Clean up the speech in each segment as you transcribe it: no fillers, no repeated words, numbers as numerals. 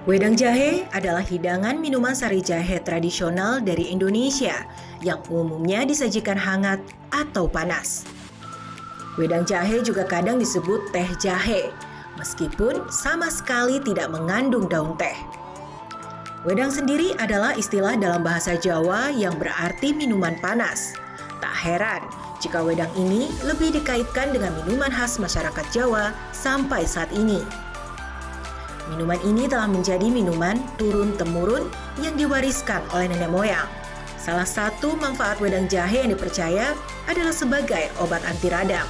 Wedang jahe adalah hidangan minuman sari jahe tradisional dari Indonesia yang umumnya disajikan hangat atau panas. Wedang jahe juga kadang disebut teh jahe, meskipun sama sekali tidak mengandung daun teh. Wedang sendiri adalah istilah dalam bahasa Jawa yang berarti minuman panas. Tak heran jika wedang ini lebih dikaitkan dengan minuman khas masyarakat Jawa sampai saat ini. Minuman ini telah menjadi minuman turun-temurun yang diwariskan oleh nenek moyang. Salah satu manfaat wedang jahe yang dipercaya adalah sebagai obat anti radang.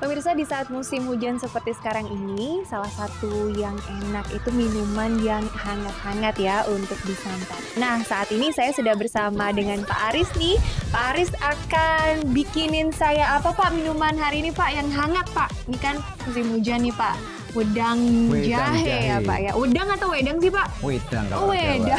Pemirsa, di saat musim hujan seperti sekarang ini, salah satu yang enak itu minuman yang hangat-hangat ya untuk disantap. Nah, saat ini saya sudah bersama dengan Pak Aris nih. Pak Aris akan bikinin saya apa Pak minuman hari ini Pak yang hangat Pak? Ini kan musim hujan nih Pak. Wedang jahe ya Pak ya. Udang atau wedang sih Pak? Wedang. Oh wedang.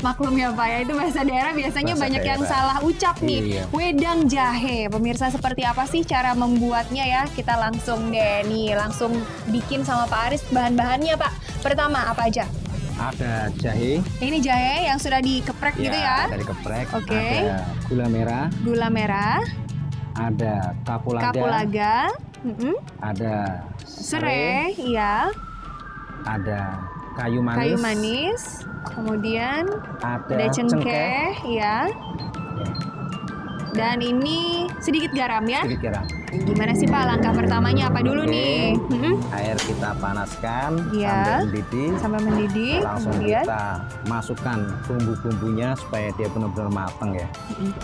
Maklum ya Pak ya, itu bahasa daerah biasanya bahasa banyak yang salah ucap nih. Iya. Wedang jahe. Pemirsa, seperti apa sih cara membuatnya ya? Kita langsung deh nih, langsung bikin sama Pak Aris. Bahan-bahannya Pak, pertama apa aja? Ada jahe. Ini jahe yang sudah dikeprek gitu ya? Ada dikeprek. Oke. Ada gula merah. Gula merah. Ada kapulaga. Kapulaga. Ada serai, iya. Ada kayu manis. Kayu manis. Kemudian ada cengkeh, ya. Dan ini sedikit garam ya. Sedikit garam. Gimana sih Pak langkah pertamanya apa dulu nih? Air kita panaskan ya, sampai mendidih. Langsung kemudian kita masukkan bumbu-bumbunya supaya dia benar-benar matang ya.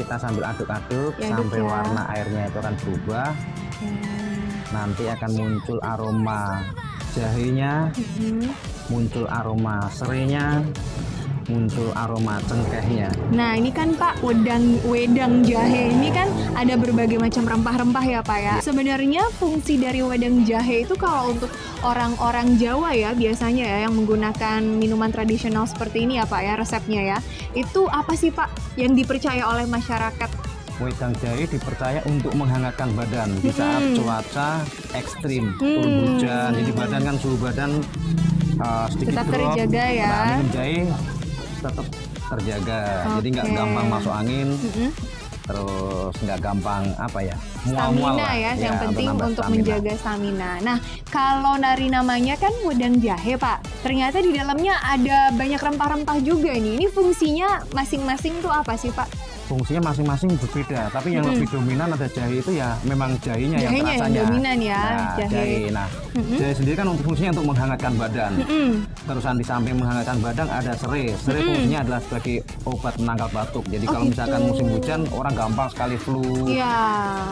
Kita sambil aduk-aduk sampai warna airnya itu akan berubah. Nanti akan muncul aroma jahenya, muncul aroma serainya, muncul aroma cengkehnya. Nah ini kan Pak, wedang jahe ini kan ada berbagai macam rempah-rempah ya Pak ya. Sebenarnya fungsi dari wedang jahe itu kalau untuk orang-orang Jawa ya biasanya ya yang menggunakan minuman tradisional seperti ini ya Pak ya, resepnya ya. Itu apa sih Pak yang dipercaya oleh masyarakat? Wedang jahe dipercaya untuk menghangatkan badan di saat cuaca ekstrim, turun hujan. Jadi badan kan suhu badan sedikit tetap drop. Terjaga ya. Nah, minum jahe tetap terjaga. Jadi nggak gampang masuk angin. Terus nggak gampang mual-mual lah. Ya, yang penting untuk menjaga stamina. Nah, kalau dari namanya kan wedang jahe Pak, ternyata di dalamnya ada banyak rempah-rempah juga nih. Ini fungsinya masing-masing tuh apa sih Pak? Fungsinya masing-masing berbeda, tapi yang lebih dominan ada jahe itu ya memang jahenya yang rasanya. Yang dominan ya, jahe. Nah, jahe sendiri kan fungsinya untuk menghangatkan badan. Terusan di samping menghangatkan badan ada serai. Serai fungsinya adalah sebagai obat penangkal batuk. Jadi kalau misalkan musim hujan orang gampang sekali flu.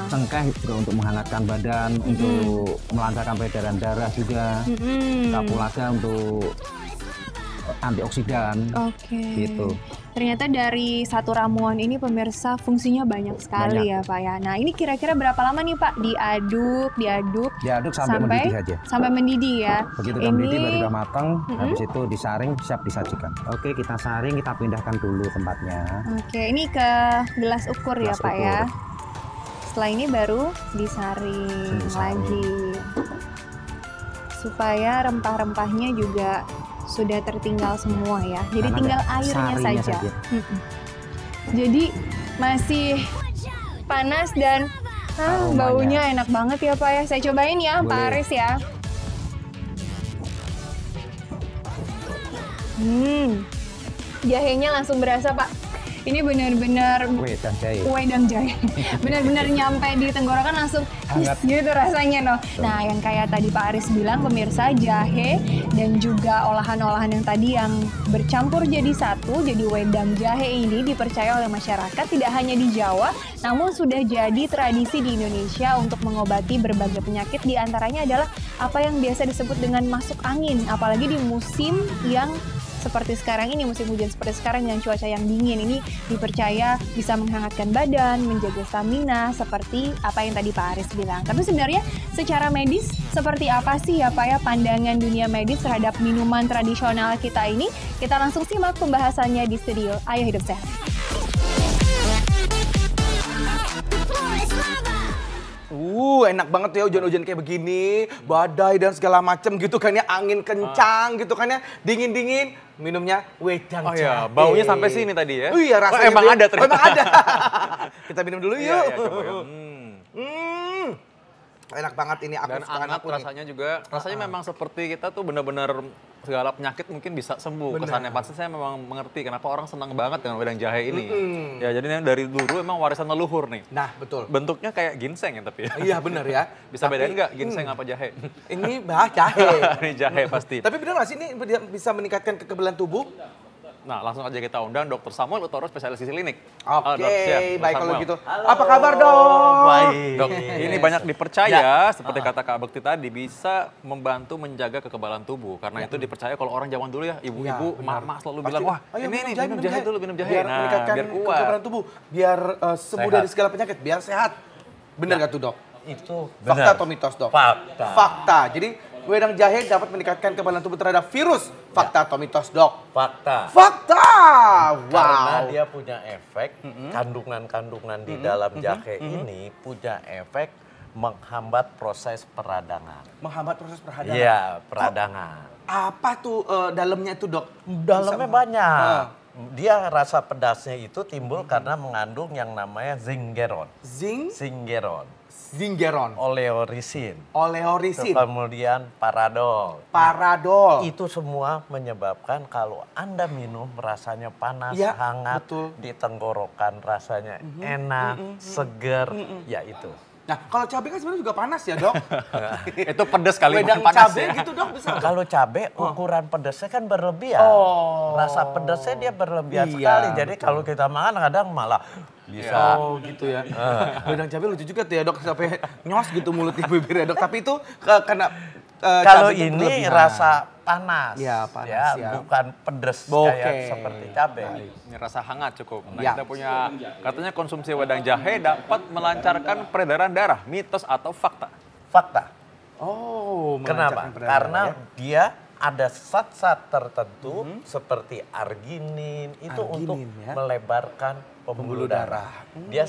Cengkeh juga untuk menghangatkan badan, untuk melancarkan peredaran darah juga. Kapulaga untuk antioksidan. Gitu. Ternyata dari satu ramuan ini pemirsa fungsinya banyak sekali ya Pak ya. Nah ini kira-kira berapa lama nih Pak diaduk sampai mendidih aja. Sampai mendidih ya. Begitu udah mendidih baru udah matang, habis itu disaring siap disajikan. Oke, kita saring, kita pindahkan dulu tempatnya. Oke, ini ke gelas ukur ya Pak ya. Setelah ini baru disaring lagi supaya rempah-rempahnya juga sudah tertinggal semua ya. Jadi tinggal airnya saja. Jadi masih panas dan baunya enak banget ya Pak ya. Saya cobain ya. Boleh. Pak Aris ya. Jahenya langsung berasa Pak. Ini benar-benar wedang jahe. Benar-benar nyampe di tenggorokan langsung gitu rasanya no. Nah, yang kayak tadi Pak Aris bilang pemirsa, jahe dan juga olahan-olahan yang tadi yang bercampur jadi satu, jadi wedang jahe ini dipercaya oleh masyarakat tidak hanya di Jawa, namun sudah jadi tradisi di Indonesia untuk mengobati berbagai penyakit. Di antaranya adalah apa yang biasa disebut dengan masuk angin, apalagi di musim yang seperti sekarang ini, musim hujan seperti sekarang dengan cuaca yang dingin ini dipercaya bisa menghangatkan badan, menjaga stamina seperti apa yang tadi Pak Aris bilang. Tapi sebenarnya secara medis seperti apa sih ya Pak ya pandangan dunia medis terhadap minuman tradisional kita ini? Kita langsung simak pembahasannya di studio Ayo Hidup Sehat. Enak banget ya hujan-hujan kayak begini, badai dan segala macem gitu kan ya, angin kencang gitu kan ya, dingin-dingin, minumnya wedang jahe. Oh iya, baunya sampai sini tadi ya? Oh iya, rasanya emang ada ternyata. emang ada. Kita minum dulu yuk. Iya, coba ya. Enak banget ini, aku Dan suka hangat rasanya juga, rasanya memang seperti kita tuh benar-benar segala penyakit mungkin bisa sembuh. Kesannya pasti saya memang mengerti kenapa orang senang banget dengan wedang jahe ini. Ya jadi dari dulu emang warisan leluhur nih. Nah betul. Bentuknya kayak ginseng ya tapi ya. Iya benar ya. Bisa bedain nggak ginseng apa jahe? Ini jahe. Ini jahe pasti. Tapi benar nggak sih ini bisa meningkatkan kekebalan tubuh? Nah, langsung aja kita undang Dr. Samuel Utoro, spesialis gizi klinik. Oke, Halo, Dok. Siap, Dr. baik kalau Samuel. gitu. Apa kabar dok? Baik. Dok, ini banyak dipercaya, seperti kata Kak Bekti tadi, bisa membantu menjaga kekebalan tubuh. Karena itu dipercaya kalau orang zaman dulu ya, ibu-ibu, emak-emak selalu bilang, wah ayo ini minum jahe dulu, minum jahe. Biar Nah, meningkatkan biar kuat. kekebalan tubuh, biar sembuh Sehat. dari segala penyakit, biar sehat. Benar nggak tuh dok? Itu Fakta benar. atau mitos dok? Fakta. Fakta. Jadi wedang jahe dapat meningkatkan kekebalan tubuh terhadap virus. Fakta atau mitos dok? Fakta. Fakta. Karena Wow. dia punya efek, kandungan-kandungan di dalam jahe ini punya efek menghambat proses peradangan. Menghambat proses peradangan. Iya, peradangan. Apa tuh dalamnya itu dok? Dalamnya Bisa- banyak. Dia rasa pedasnya itu timbul karena mengandung yang namanya zingeron. Zingeron, Zingeron, oleorisin, oleorisin, kemudian paradol. paradol. Itu semua menyebabkan kalau Anda minum rasanya panas, Ya, hangat, betul. di tenggorokan rasanya enak, seger, ya itu. Nah, kalau cabai kan sebenarnya juga panas ya, Dok? Itu pedes kali, Wedang bukan panas cabai ya. gitu, Dok, bisa. Kalau cabai ukuran pedasnya kan berlebihan. Oh. Rasa pedasnya dia berlebihan Iya, sekali. Jadi betul. kalau kita makan kadang malah bisa. Oh, gitu ya. Wedang cabai lucu juga tuh ya, Dok, sampai nyos gitu mulutnya bibirnya, Dok. Tapi itu kena Kalau cabai ini berlebihan. rasa panas. Ya, panas, ya. Bukan pedas Oke. kayak seperti cabai. Ini rasa hangat cukup. Nah, Ya. kita punya, katanya konsumsi wedang jahe dapat melancarkan peredaran darah. Mitos atau fakta? Fakta. Oh, Kenapa? melancarkan peredaran Karena ya. dia ada zat-zat tertentu seperti arginin itu untuk Arginin, ya. melebarkan Pembuluh pembuluh darah. darah. Dia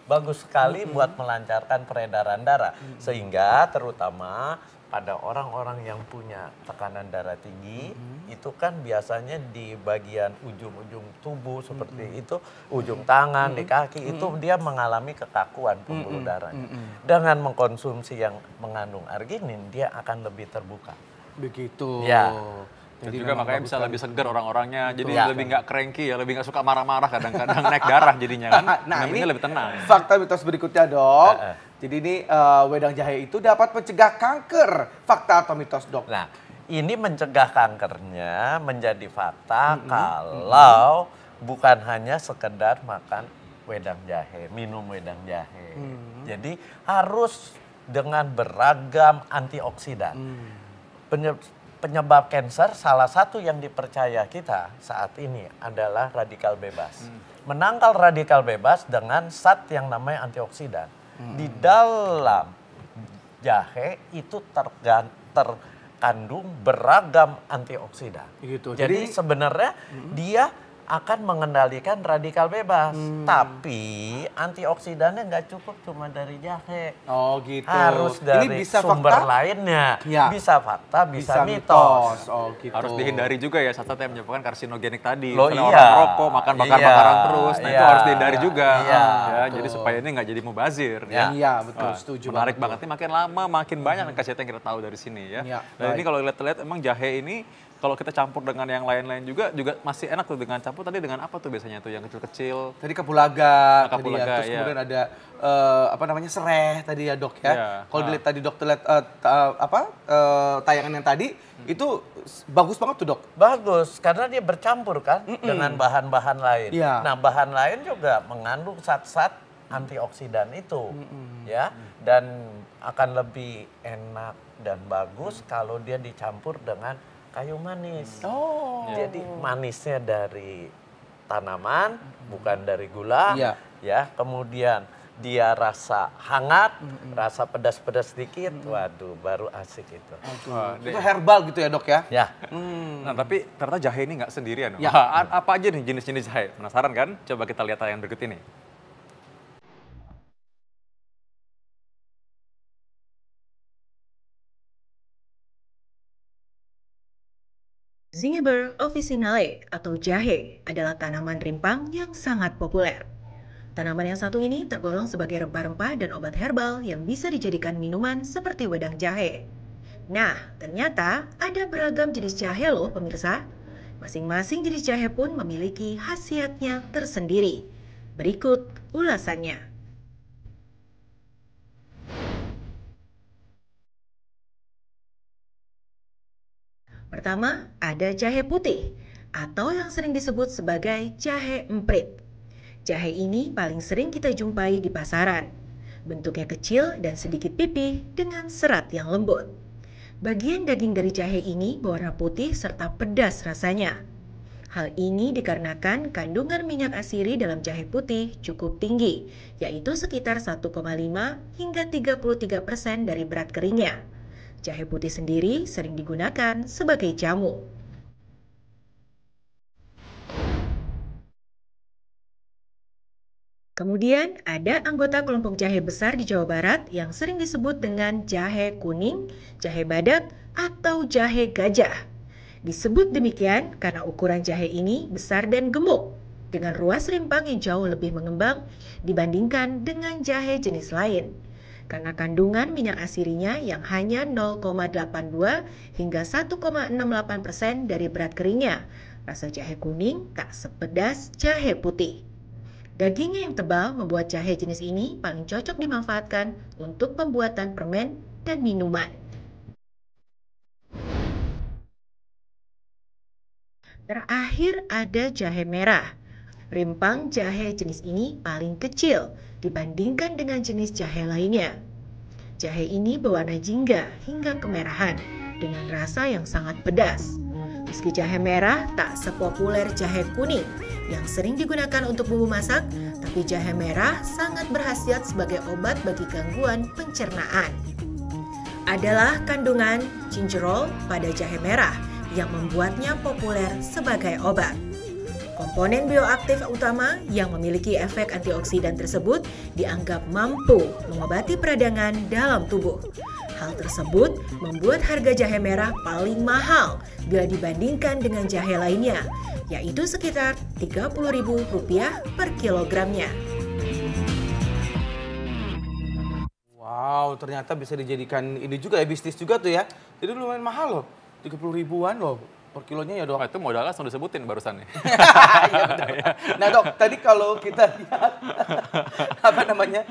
bagus sekali buat melancarkan peredaran darah. Sehingga terutama pada orang-orang yang punya tekanan darah tinggi, itu kan biasanya di bagian ujung-ujung tubuh seperti itu, ujung tangan, di kaki, itu dia mengalami kekakuan pembuluh darahnya. Dengan mengkonsumsi yang mengandung arginin, dia akan lebih terbuka. Begitu. Ya. Dan juga memang makanya bagus bisa sekali. lebih segar orang-orangnya. Jadi Ya. lebih nggak cranky ya, lebih nggak suka marah-marah kadang-kadang naik darah jadinya kan. Nah, Minumnya ini lebih tenang. fakta mitos berikutnya, Dok. Jadi ini wedang jahe itu dapat mencegah kanker. Fakta atau mitos, Dok? Nah, ini mencegah kankernya menjadi fakta kalau bukan hanya sekedar makan wedang jahe, minum wedang jahe. Jadi harus dengan beragam antioksidan. Penyebab kanker salah satu yang dipercaya kita saat ini adalah radikal bebas. Menangkal radikal bebas dengan zat yang namanya antioksidan. Di dalam jahe itu terkandung beragam antioksidan. Gitu. Jadi sebenarnya dia akan mengendalikan radikal bebas. Tapi antioksidannya nggak cukup cuma dari jahe. Oh, gitu. Harus dari ini bisa sumber fakta? lainnya. Ya. Bisa fakta, bisa mitos. Oh, gitu. Harus dihindari juga ya saat-saat yang menyebabkan karsinogenik tadi. Loh, Misalnya iya. orang rokok, makan bakar-bakaran Iya, terus. Nah itu iya. harus dihindari juga. Iya, Ya, betul. jadi supaya ini nggak jadi mubazir. Ya. Iya, betul. Wah, Setuju menarik banget. banget. Ini makin lama makin banyak khasiat yang kita tahu dari sini ya. Iya, Dan ini baik. kalau lihat-lihat emang jahe ini kalau kita campur dengan yang lain-lain juga masih enak tuh dengan campur tadi dengan apa tuh biasanya tuh yang kecil-kecil. Tadi kapulaga, Kapulaga, tadi ya. Terus iya. kemudian ada apa namanya sereh tadi ya, Dok ya. Iya. Kalau dilihat tadi dokter lihat tayangan yang tadi itu bagus banget tuh, Dok. Bagus, karena dia bercampur kan dengan bahan-bahan lain. Iya. Nah, bahan lain juga mengandung zat-zat antioksidan itu, ya, dan akan lebih enak dan bagus kalau dia dicampur dengan kayu manis. Oh. Jadi manisnya dari tanaman, bukan dari gula, Iya. ya. Kemudian dia rasa hangat, rasa pedas-pedas sedikit, waduh, baru asik itu. Wah, Itu herbal gitu ya, Dok ya. Ya. Nah tapi ternyata jahe ini nggak sendirian. Ya. Wah, apa aja nih jenis-jenis jahe? Penasaran kan? Coba kita lihat tayangan berikut ini. Zingiber officinale atau jahe adalah tanaman rimpang yang sangat populer. Tanaman yang satu ini tergolong sebagai rempah-rempah dan obat herbal yang bisa dijadikan minuman seperti wedang jahe. Nah, ternyata ada beragam jenis jahe loh pemirsa. Masing-masing jenis jahe pun memiliki khasiatnya tersendiri. Berikut ulasannya. Pertama, ada jahe putih atau yang sering disebut sebagai jahe emprit. Jahe ini paling sering kita jumpai di pasaran. Bentuknya kecil dan sedikit pipih dengan serat yang lembut. Bagian daging dari jahe ini berwarna putih serta pedas rasanya. Hal ini dikarenakan kandungan minyak asiri dalam jahe putih cukup tinggi, yaitu sekitar 1,5 hingga 33% dari berat keringnya. Jahe putih sendiri sering digunakan sebagai jamu. Kemudian ada anggota kelompok jahe besar di Jawa Barat yang sering disebut dengan jahe kuning, jahe badak, atau jahe gajah. Disebut demikian karena ukuran jahe ini besar dan gemuk, dengan ruas rimpang yang jauh lebih mengembang dibandingkan dengan jahe jenis lain. Karena kandungan minyak asirinya yang hanya 0,82 hingga 1,68% dari berat keringnya, rasa jahe kuning tak sepedas jahe putih. Dagingnya yang tebal membuat jahe jenis ini paling cocok dimanfaatkan untuk pembuatan permen dan minuman. Terakhir ada jahe merah. Rimpang jahe jenis ini paling kecil dibandingkan dengan jenis jahe lainnya. Jahe ini berwarna jingga hingga kemerahan dengan rasa yang sangat pedas. Meski jahe merah tak sepopuler jahe kuning yang sering digunakan untuk bumbu masak, tapi jahe merah sangat berkhasiat sebagai obat bagi gangguan pencernaan. Adalah kandungan gingerol pada jahe merah yang membuatnya populer sebagai obat. Komponen bioaktif utama yang memiliki efek antioksidan tersebut dianggap mampu mengobati peradangan dalam tubuh. Hal tersebut membuat harga jahe merah paling mahal bila dibandingkan dengan jahe lainnya, yaitu sekitar Rp30.000 per kilogramnya. Wow, ternyata bisa dijadikan ini juga ya, bisnis juga tuh ya. Jadi lumayan mahal loh, 30 ribuan loh per kilonya ya dok. Itu modalnya langsung disebutin barusan nih. Iya, betul. Nah dok, tadi kalau kita lihat apa namanya,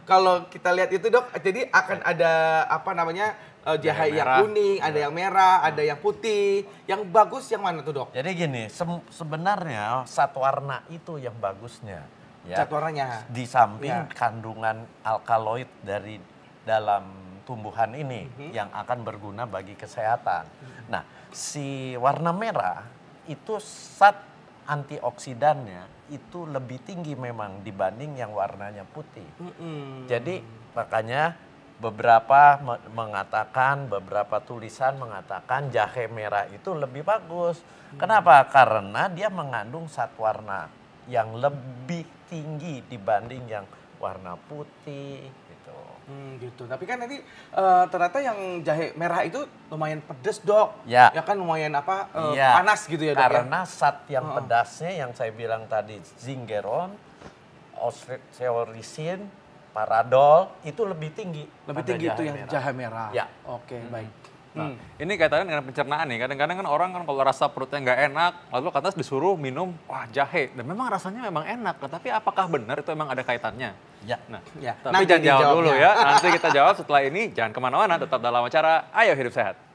kalau kita lihat itu dok, jadi akan ada apa namanya jahe yang kuning, ada yang merah, ada yang putih. Yang bagus yang mana tuh dok? Jadi gini, sebenarnya sat warna itu yang bagusnya. Ya. Cat warnanya. Di samping kandungan alkaloid dari dalam tumbuhan ini yang akan berguna bagi kesehatan. Nah, si warna merah itu zat antioksidannya itu lebih tinggi memang dibanding yang warnanya putih. Jadi makanya beberapa mengatakan, beberapa tulisan mengatakan jahe merah itu lebih bagus. Kenapa? Karena dia mengandung zat warna yang lebih tinggi dibanding yang warna putih. Gitu. Tapi kan nanti ternyata yang jahe merah itu lumayan pedes dok. Ya kan lumayan apa panas gitu ya dok. Karena zat yang pedasnya yang saya bilang tadi zingeron, oxytocin, paradol itu lebih tinggi. Lebih tinggi itu yang jahe merah. Ya. Oke, baik. Nah, ini kaitannya dengan pencernaan nih. Kadang-kadang kan orang kan kalau rasa perutnya nggak enak, lalu katanya disuruh minum jahe. Dan memang rasanya memang enak, tapi apakah benar itu memang ada kaitannya? Ya. Nah, Ya. tapi jangan jawab dulu ya. Nanti kita jawab setelah ini. Jangan kemana-mana, tetap dalam acara Ayo Hidup Sehat.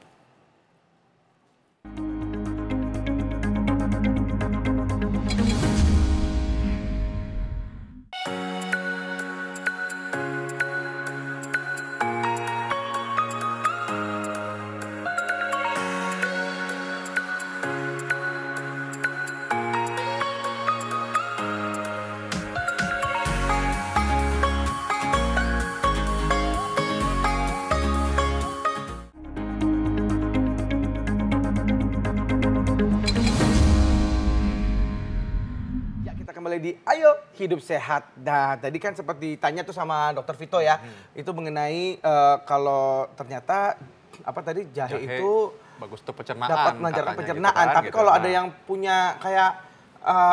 Kembali di Ayo Hidup Sehat. Nah, tadi kan sempat ditanya tuh sama Dokter Vito ya, itu mengenai kalau ternyata apa tadi jahe itu bagus untuk pencernaan. Dapat melancarkan pencernaan. Gitu Tapi kalau ada yang punya kayak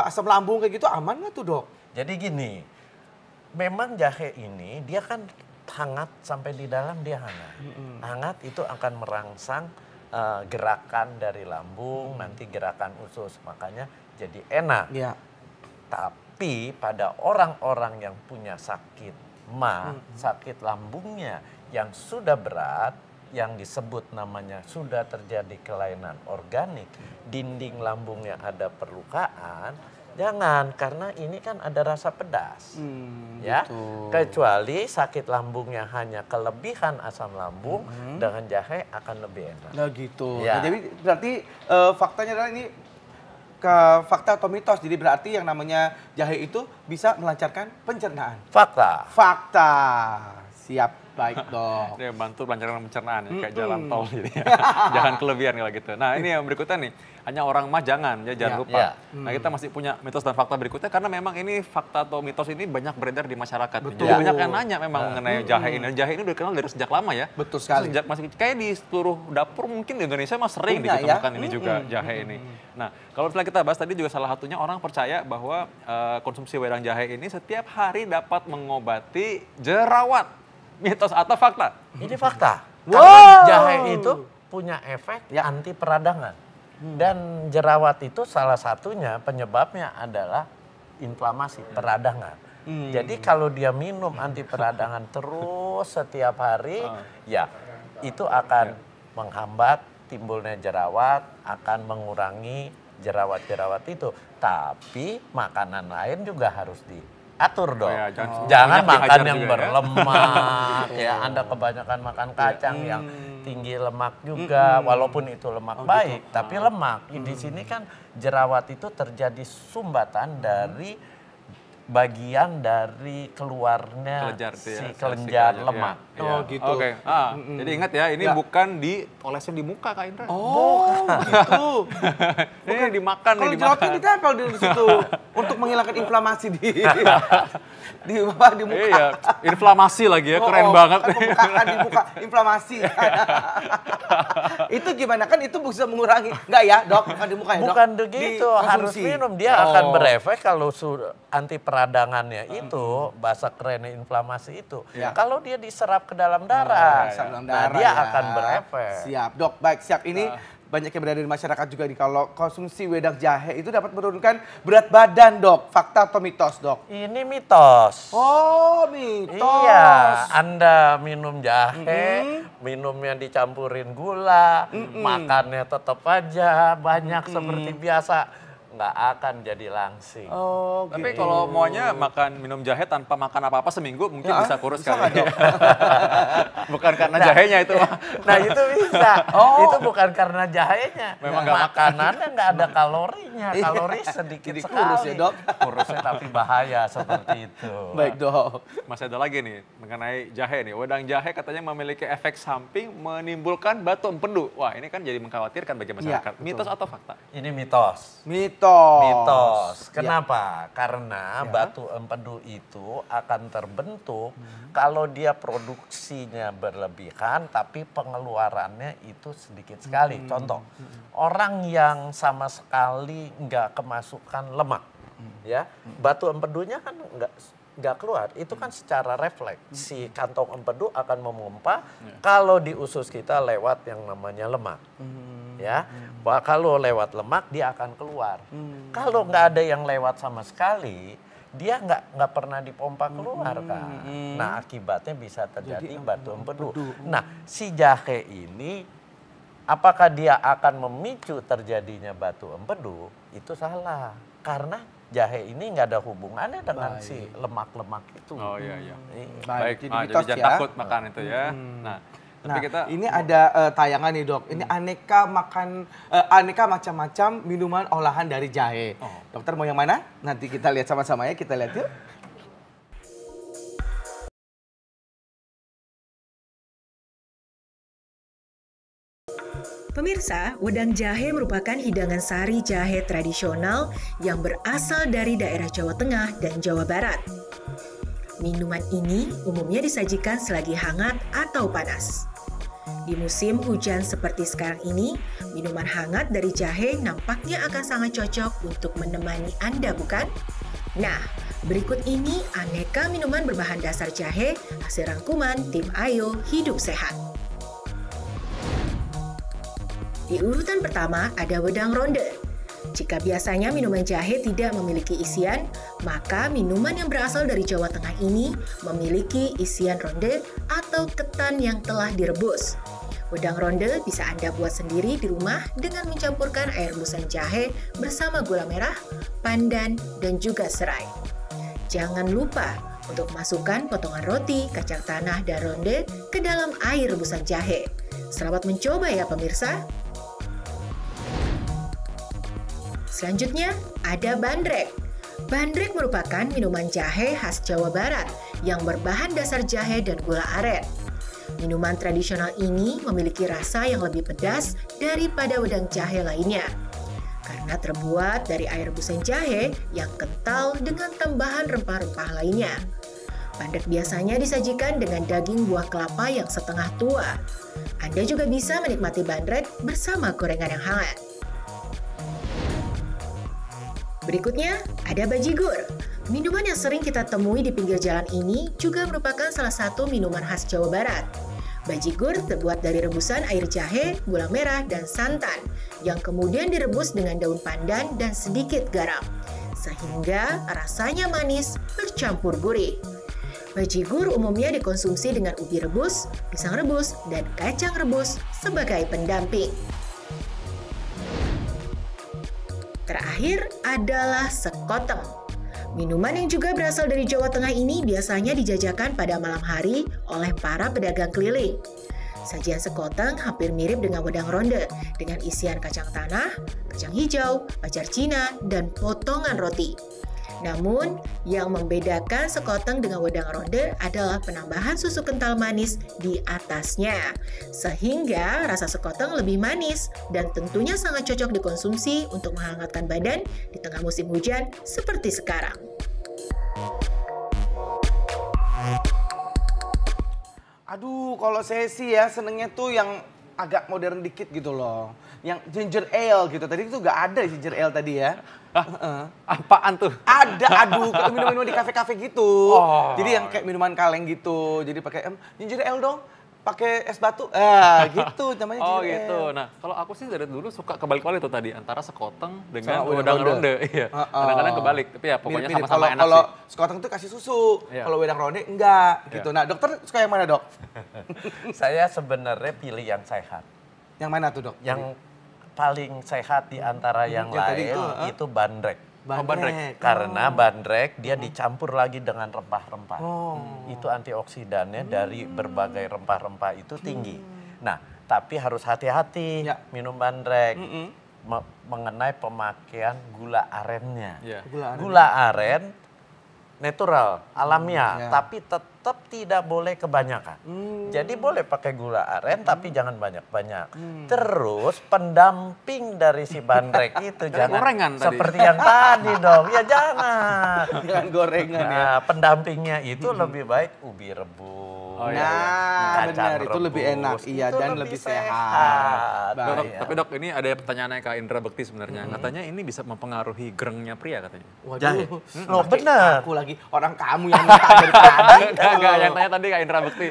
asam lambung kayak gitu, aman nggak tuh dok? Jadi gini, memang jahe ini dia kan hangat sampai di dalam dia hangat. Hangat itu akan merangsang gerakan dari lambung, nanti gerakan usus, makanya jadi enak. Iya. Tapi pada orang-orang yang punya sakit sakit lambungnya yang sudah berat, yang disebut namanya sudah terjadi kelainan organik, dinding lambungnya ada perlukaan, jangan, karena ini kan ada rasa pedas. Ya, gitu. Kecuali sakit lambungnya hanya kelebihan asam lambung, dengan jahe akan lebih enak. Nah gitu. Ya. Nah, jadi berarti faktanya adalah ini fakta atau mitos. Jadi berarti yang namanya jahe itu bisa melancarkan pencernaan. Fakta. Fakta. Siap, baik dok. Dia bantu melancarkan pencernaan ya, kayak jalan tol jadi. Jangan kelebihan kalau gitu. Nah, ini yang berikutnya nih. Hanya orang mah jangan, ya jangan lupa. Nah, kita masih punya mitos dan fakta berikutnya karena memang ini fakta atau mitos ini banyak beredar di masyarakat. Betul. Jadi banyak yang nanya memang mengenai jahe ini. Jahe ini udah dikenal dari sejak lama ya. Betul sekali. Sejak masih kayak di seluruh dapur mungkin di Indonesia mah sering ditemukan ini juga jahe ini. Nah, kalau misalnya kita bahas tadi juga salah satunya orang percaya bahwa konsumsi wedang jahe ini setiap hari dapat mengobati jerawat. Mitos atau fakta? Ini fakta. Karena jahe itu punya efek anti peradangan. Dan jerawat itu salah satunya penyebabnya adalah inflamasi peradangan. Jadi kalau dia minum anti peradangan terus setiap hari, ya itu akan menghambat timbulnya jerawat, akan mengurangi jerawat-jerawat itu. Tapi makanan lain juga harus diatur dong. Ya, jangan makan yang berlemak. Ya, Anda kebanyakan makan kacang yang tinggi lemak juga, walaupun itu lemak baik, tapi lemak. Di sini kan jerawat itu terjadi sumbatan dari bagian dari keluarnya kelenjar lemak. Ya. Oh gitu. Oke. Jadi ingat ya, ini bukan diolesin di muka Kak Indra. Oh gitu. Ini dimakan. Kalau jerawat ini ditempel di situ untuk menghilangkan inflamasi di muka. Iya, inflamasi lagi ya, keren banget. Pembukaan di muka, inflamasi. Itu gimana kan itu bisa mengurangi? Enggak ya dok, bukan di muka ya dok? Bukan begitu, harus minum. Dia akan berefek kalau anti peradangannya itu, bahasa kerennya inflamasi itu. Kalau dia diserap ke dalam darah, dia akan berefek. Siap dok, baik siap. Ini banyak yang berada di masyarakat juga nih, kalau konsumsi wedang jahe itu dapat menurunkan berat badan dok. Fakta atau mitos dok? Ini mitos. Oh mitos. Iya, Anda minum jahe, minumnya dicampurin gula, makannya tetap aja banyak seperti biasa. Nggak akan jadi langsing. Oh, tapi kalau maunya makan minum jahe tanpa makan apa-apa seminggu mungkin bisa kurus kali. Bukan karena jahenya itu. Nah itu bisa. Itu bukan karena jahenya. Memang makanannya nggak ada kalorinya. Kalori sedikit sekali. Kurus ya dok? Kurusnya tapi bahaya seperti itu. Baik dok. Masih ada lagi nih mengenai jahe nih. Wedang jahe katanya memiliki efek samping menimbulkan batu empedu. Wah ini kan jadi mengkhawatirkan bagi masyarakat. Mitos atau fakta? Ini mitos. Mitos. Kenapa? Karena batu empedu itu akan terbentuk kalau dia produksinya berlebihan tapi pengeluarannya itu sedikit sekali. Contoh, orang yang sama sekali nggak kemasukan lemak, ya batu empedunya kan nggak keluar. Itu kan secara refleks si kantong empedu akan memompa kalau di usus kita lewat yang namanya lemak. Ya, kalau lewat lemak dia akan keluar. Kalau nggak ada yang lewat sama sekali, dia nggak pernah dipompa keluar kan. Nah akibatnya bisa terjadi batu empedu. Nah si jahe ini, apakah dia akan memicu terjadinya batu empedu? Itu salah, karena jahe ini nggak ada hubungannya dengan si lemak-lemak itu. Oh iya. Baik, jadi jangan takut makan itu ya. Nah, ini ada tayangan nih dok. Ini aneka macam-macam minuman olahan dari jahe. Dokter mau yang mana? Nanti kita lihat sama-sama ya. Kita lihat yuk. Pemirsa, wedang jahe merupakan hidangan sari jahe tradisional yang berasal dari daerah Jawa Tengah dan Jawa Barat. Minuman ini umumnya disajikan selagi hangat atau panas. Di musim hujan seperti sekarang ini, minuman hangat dari jahe nampaknya akan sangat cocok untuk menemani Anda, bukan? Nah, berikut ini aneka minuman berbahan dasar jahe hasil rangkuman tim Ayo Hidup Sehat. Di urutan pertama ada wedang ronde. Jika biasanya minuman jahe tidak memiliki isian, maka minuman yang berasal dari Jawa Tengah ini memiliki isian ronde atau ketan yang telah direbus. Wedang ronde bisa Anda buat sendiri di rumah dengan mencampurkan air rebusan jahe bersama gula merah, pandan, dan juga serai. Jangan lupa untuk masukkan potongan roti, kacang tanah, dan ronde ke dalam air rebusan jahe. Selamat mencoba ya pemirsa. Selanjutnya ada bandrek. Bandrek merupakan minuman jahe khas Jawa Barat yang berbahan dasar jahe dan gula aren. Minuman tradisional ini memiliki rasa yang lebih pedas daripada wedang jahe lainnya. Karena terbuat dari air rebusan jahe yang kental dengan tambahan rempah-rempah lainnya. Bandrek biasanya disajikan dengan daging buah kelapa yang setengah tua. Anda juga bisa menikmati bandrek bersama gorengan yang hangat. Berikutnya ada bajigur. Minuman yang sering kita temui di pinggir jalan ini juga merupakan salah satu minuman khas Jawa Barat. Bajigur terbuat dari rebusan air jahe, gula merah, dan santan yang kemudian direbus dengan daun pandan dan sedikit garam, sehingga rasanya manis bercampur gurih. Bajigur umumnya dikonsumsi dengan ubi rebus, pisang rebus, dan kacang rebus sebagai pendamping. Terakhir adalah sekoteng. Minuman yang juga berasal dari Jawa Tengah ini biasanya dijajakan pada malam hari oleh para pedagang keliling. Sajian sekoteng hampir mirip dengan wedang ronde, dengan isian kacang tanah, kacang hijau, pacar Cina, dan potongan roti. Namun, yang membedakan sekoteng dengan wedang ronde adalah penambahan susu kental manis di atasnya. Sehingga rasa sekoteng lebih manis dan tentunya sangat cocok dikonsumsi untuk menghangatkan badan di tengah musim hujan seperti sekarang. Aduh, kalau saya sih ya senengnya tuh yang agak modern dikit gitu loh. Yang ginger ale gitu. Tadi itu nggak ada ginger ale tadi ya. Apaan tuh? Ada, aduh, minum-minum di kafe-kafe gitu. Oh. Jadi yang kayak minuman kaleng gitu. Jadi pakai ginger ale dong, pakai es batu. Gitu namanya ginger ale. Oh gitu. Nah, kalau aku sih dari dulu suka kebalik-balik tuh tadi antara sekoteng dengan wedang ronde. Iya. Kadang-kadang kebalik, tapi ya pokoknya sama-sama enak kalau sih. sekoteng tuh kasih susu, Iya. kalau wedang ronde enggak gitu. Nah, dokter suka yang mana, Dok? Saya sebenarnya pilih yang sehat. Yang mana tuh, Dok? Yang paling sehat di antara yang tadi lain itu bandrek. Bandrek. Karena bandrek dia dicampur lagi dengan rempah-rempah. Itu antioksidannya dari berbagai rempah-rempah itu tinggi. Nah, tapi harus hati-hati minum bandrek mengenai pemakaian gula arennya. Ya. Gula aren natural, alamiah, tapi tetap tidak boleh kebanyakan. Jadi boleh pakai gula aren, tapi jangan banyak-banyak. Terus pendamping dari si bandrek itu jangan gorengan tadi. seperti yang tadi dong. Ya jangan. Jangan gorengan ya. Nah, pendampingnya itu lebih baik ubi rebus. Nah, benar, itu lebih enak. Iya, itu dan lebih sehat. Dok, Baik. tapi dok, ini ada pertanyaannya Kak Indra Bekti sebenarnya. Katanya ini bisa mempengaruhi gerengnya pria katanya. Jahe. Waduh, Loh, benar. Aku lagi orang kamu yang minta dari tadi. Enggak, yang tanya tadi Kak Indra Bekti.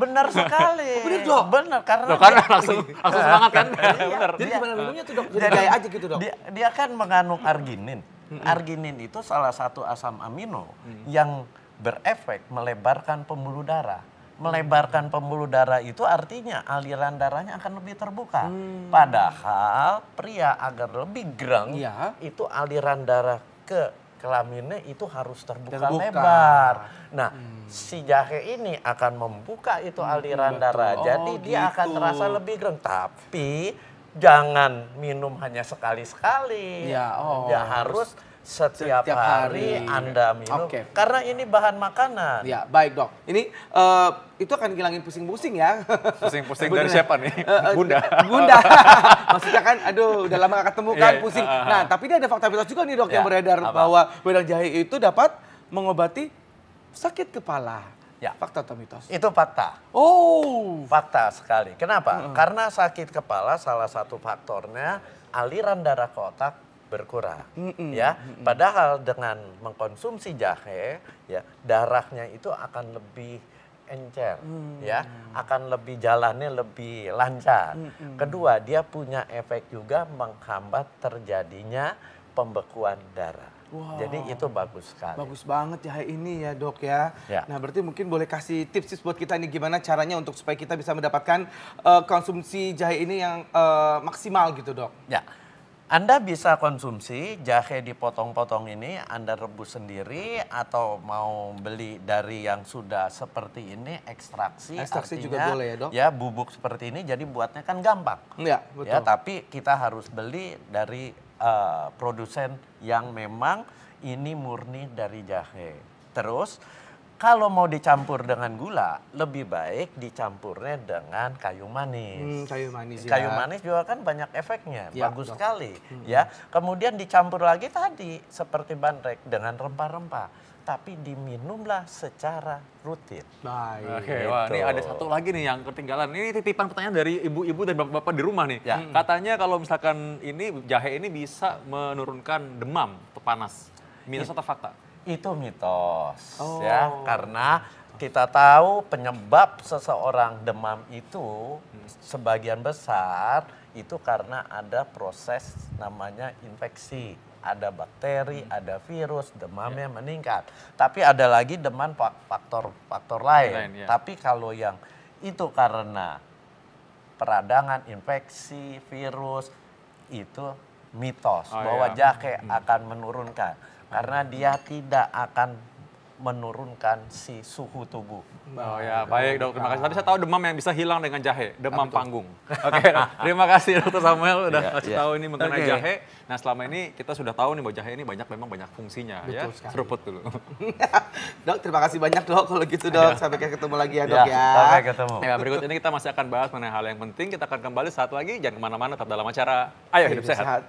Benar sekali. Benar, Dok. Benar, karena Loh, kan langsung semangat kan? Bener. Jadi gimana minumnya tuh, Dok? Jadi kayak aja gitu, Dok. Dia kan mengandung arginin. Arginin itu salah satu asam amino yang berefek melebarkan pembuluh darah. Melebarkan pembuluh darah itu artinya aliran darahnya akan lebih terbuka. Padahal pria agar lebih gereng, itu aliran darah ke kelaminnya itu harus terbuka lebar. Nah, si jahe ini akan membuka itu aliran darah. Jadi dia akan terasa lebih gereng. Tapi jangan minum hanya sekali-sekali. Ya harus setiap hari Anda minum. Karena ini bahan makanan. Ya, baik, Dok. Ini itu akan ngilangin pusing-pusing ya. Pusing-pusing dari siapa nih? Bunda. Bunda. Maksudnya kan, aduh, udah lama gak ketemu kan, pusing. Nah, tapi dia ada fakta mitos juga nih, Dok, yang beredar bahwa wedang jahe itu dapat mengobati sakit kepala. Ya. Fakta atau mitos? Itu fakta. Oh. Fakta sekali. Kenapa? Karena sakit kepala salah satu faktornya aliran darah ke otak berkurang. Ya. Padahal dengan mengkonsumsi jahe, ya, darahnya itu akan lebih encer, ya, akan lebih jalannya lebih lancar. Kedua, dia punya efek juga menghambat terjadinya pembekuan darah. Wow. Jadi itu bagus sekali. Bagus banget jahe ini ya dok ya. Ya. Nah berarti mungkin boleh kasih tips buat kita nih gimana caranya untuk supaya kita bisa mendapatkan konsumsi jahe ini yang maksimal gitu dok. Ya, Anda bisa konsumsi jahe dipotong-potong ini, Anda rebus sendiri atau mau beli dari yang sudah seperti ini, ekstraksi. Ekstraksi artinya, juga boleh ya dok? Ya, bubuk seperti ini, jadi buatnya kan gampang. Ya, betul. Ya, tapi kita harus beli dari produsen yang memang ini murni dari jahe. Terus kalau mau dicampur dengan gula, lebih baik dicampurnya dengan kayu manis. Kayu manis ya. Kayu manis juga kan banyak efeknya, Ya, bagus dok. sekali. Ya, kemudian dicampur lagi tadi seperti bandrek dengan rempah-rempah. Tapi diminumlah secara rutin. Baik. Oke, wah ini ada satu lagi nih yang ketinggalan. Ini titipan pertanyaan dari ibu-ibu dan bapak-bapak di rumah nih. Ya. Katanya kalau misalkan ini jahe ini bisa menurunkan demam atau panas. Mitos atau fakta? Itu mitos, Oh. ya, karena kita tahu penyebab seseorang demam itu sebagian besar itu karena ada proses namanya infeksi. Ada bakteri, ada virus, demamnya meningkat. Tapi ada lagi demam faktor lain. Ya. Tapi kalau yang itu karena peradangan, infeksi, virus, itu mitos bahwa jahe akan menurunkan. Karena dia tidak akan menurunkan si suhu tubuh. Oh ya, baik dok, terima kasih. Tapi saya tahu demam yang bisa hilang dengan jahe, demam panggung. Oke, terima kasih Dr. Samuel udah kasih tahu ini mengenai jahe. Nah selama ini kita sudah tahu nih bahwa jahe ini memang banyak fungsinya. Betul ya. sekali. Seruput dulu. Dok, terima kasih banyak dok kalau gitu dok. Sampai ketemu lagi ya dok ya. Sampai ketemu. Ya, berikut ini kita masih akan bahas mengenai hal yang penting. Kita akan kembali saat lagi. Jangan kemana-mana, tetap dalam acara Ayo Hidup Sehat.